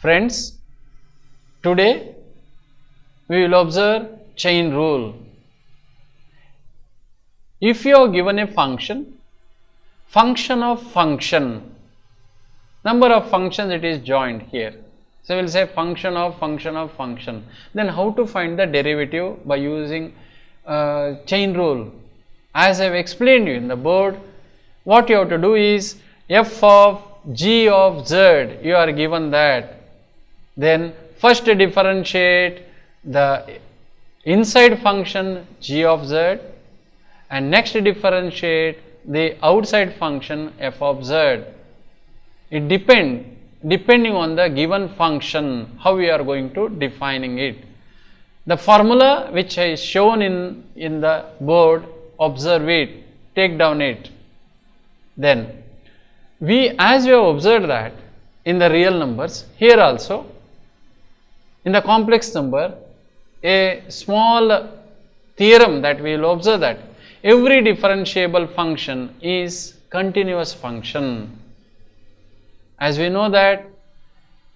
Friends, today we will observe chain rule. If you are given a function, function of function, number of functions it is joined here. So we will say function of function of function. Then how to find the derivative by using chain rule? As I have explained you in the board, what you have to do is f of g of z, you are given that. Then first differentiate the inside function g of z and next differentiate the outside function f of z. It depending on the given function, how we are going to defining it. The formula which is shown in the board, observe it, take down it. Then as we have observed that in the real numbers, here also in the complex number, a small theorem that we will observe that every differentiable function is continuous function. As we know that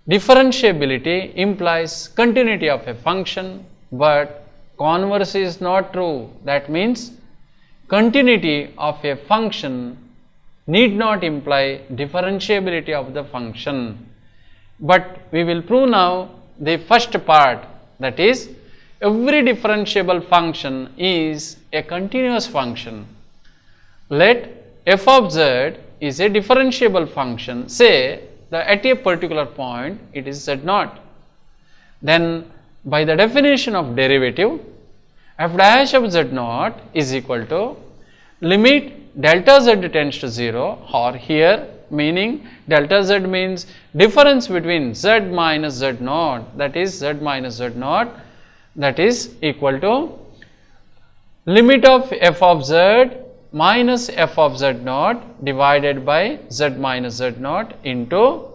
differentiability implies continuity of a function, but converse is not true. That means continuity of a function need not imply differentiability of the function. But we will prove now the first part, that is every differentiable function is a continuous function. Let f of z is a differentiable function, say that at a particular point it is z0. Then by the definition of derivative, f dash of z0 is equal to limit delta z tends to 0, or here meaning delta z means difference between z minus z0, that is z minus z0, that is equal to limit of f of z minus f of z0 divided by z minus z0 into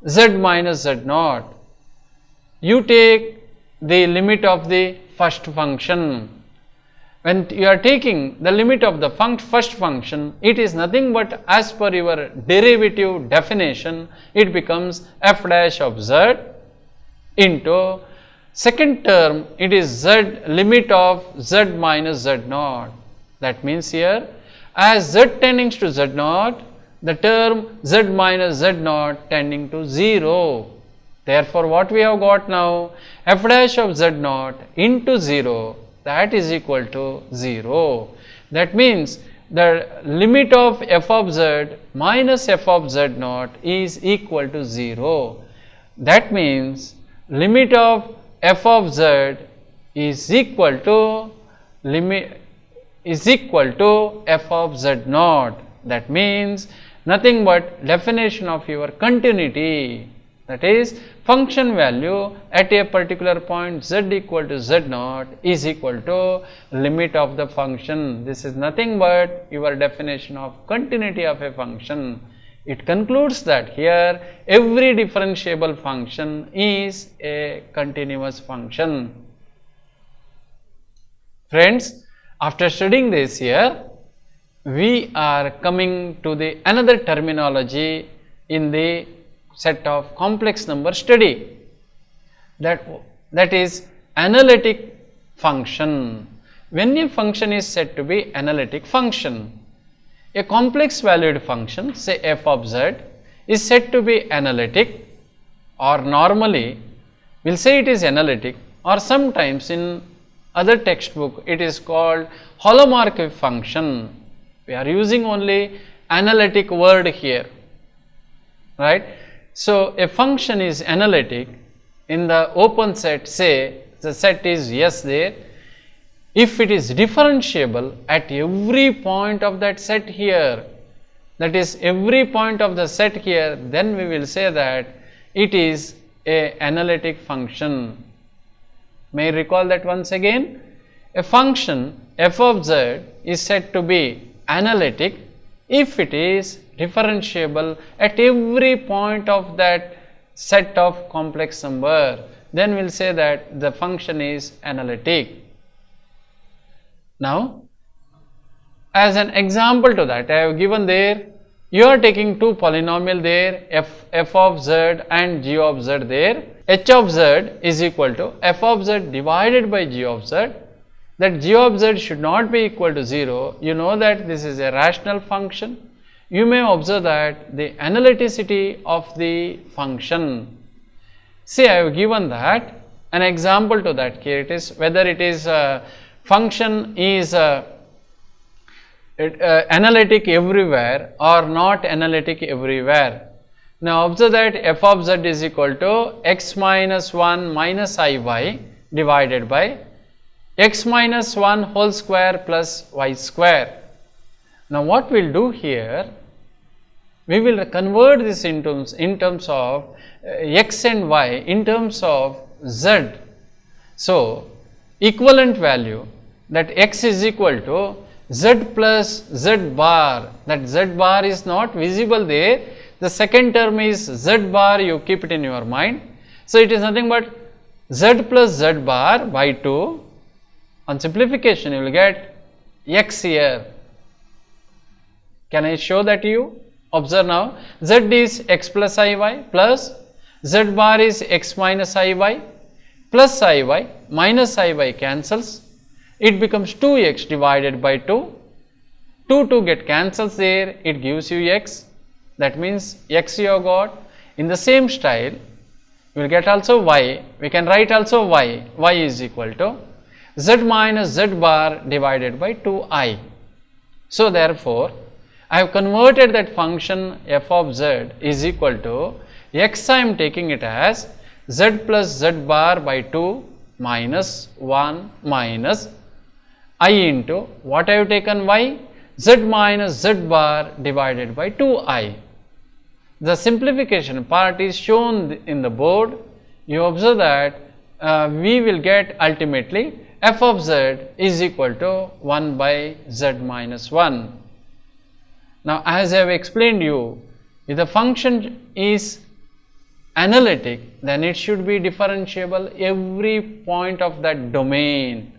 z minus z0. You take the limit of the first function. When you are taking the limit of the first function, it is nothing but as per your derivative definition, it becomes f dash of z into second term, it is z limit of z minus z0. That means here as z tending to z0, the term z minus z0 tending to 0. Therefore, what we have got now, f dash of z0 into 0, that is equal to 0. That means the limit of f of z minus f of z0 is equal to 0. That means limit of f of z is equal to f of z0. That means nothing but definition of your continuity, that is function value at a particular point z equal to z0 is equal to limit of the function. This is nothing but your definition of continuity of a function. It concludes that here every differentiable function is a continuous function. Friends, after studying this here, we are coming to the another terminology in the set of complex number study, that is analytic function. When a function is said to be analytic function, a complex valued function, say f of z, is said to be analytic, or normally we will say it is analytic, or sometimes in other textbook it is called holomorphic function. We are using only analytic word here, right? So a function is analytic in the open set, say the set is yes there, if it is differentiable at every point of that set here, that is every point of the set here, then we will say that it is a analytic function. May I recall that once again? A function f of z is said to be analytic if it is differentiable at every point of that set of complex number, then we will say that the function is analytic. Now, as an example to that, I have given there You are taking two polynomial there, f of z and g of z there. H of z is equal to f of z divided by g of z. That g of z should not be equal to 0. You know that this is a rational function. You may observe that the analyticity of the function. See, I have given that an example to that here. It is whether it is function is analytic everywhere or not analytic everywhere. Now observe that f of z is equal to x minus 1 minus iy divided by x minus 1 whole square plus y square. Now what we will do here, we will convert this in terms of x and y in terms of z. So equivalent value, that x is equal to z plus z bar, that z bar is not visible there. The second term is z bar, you keep it in your mind. So it is nothing but z plus z bar by 2. On simplification you will get x here. Can I show that to you? Observe now, z is x plus iy plus z bar is x minus iy plus iy minus iy cancels. It becomes 2x divided by 2. 2 get cancels there, it gives you x. That means x you have got. In the same style, you will get also y. We can write also y. Y is equal to z minus z bar divided by 2i. So therefore, I have converted that function f of z is equal to x, I am taking it as z plus z bar by 2 minus 1 minus I into what I have taken y, z minus z bar divided by 2i. The simplification part is shown in the board. You observe that we will get ultimately f of z is equal to 1 by z minus 1. Now as I have explained you, if the function is analytic, then it should be differentiable every point of that domain.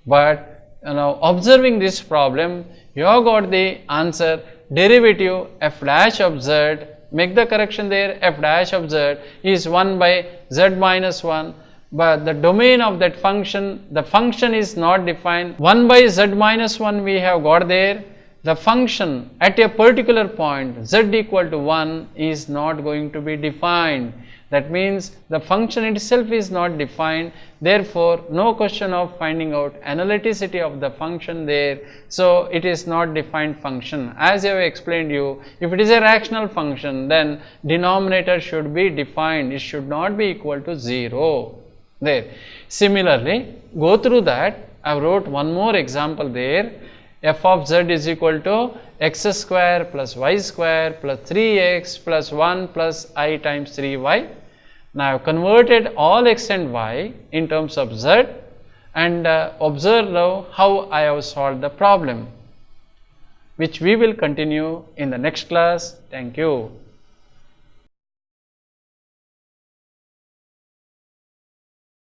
But now observing this problem, you have got the answer derivative f dash of z. Make the correction there, f dash of z is 1 by z minus 1. But the domain of that function, the function is not defined. 1 by z minus 1 we have got there. The function at a particular point z equal to 1 is not going to be defined. That means the function itself is not defined. Therefore, no question of finding out analyticity of the function there. So it is not defined function. As I have explained you, if it is a rational function, then denominator should be defined. It should not be equal to 0. There. Similarly, go through that. I wrote one more example there. F of z is equal to x square plus y square plus 3x plus 1 plus I times 3y. Now I have converted all x and y in terms of z and observe now how I have solved the problem, which we will continue in the next class. Thank you.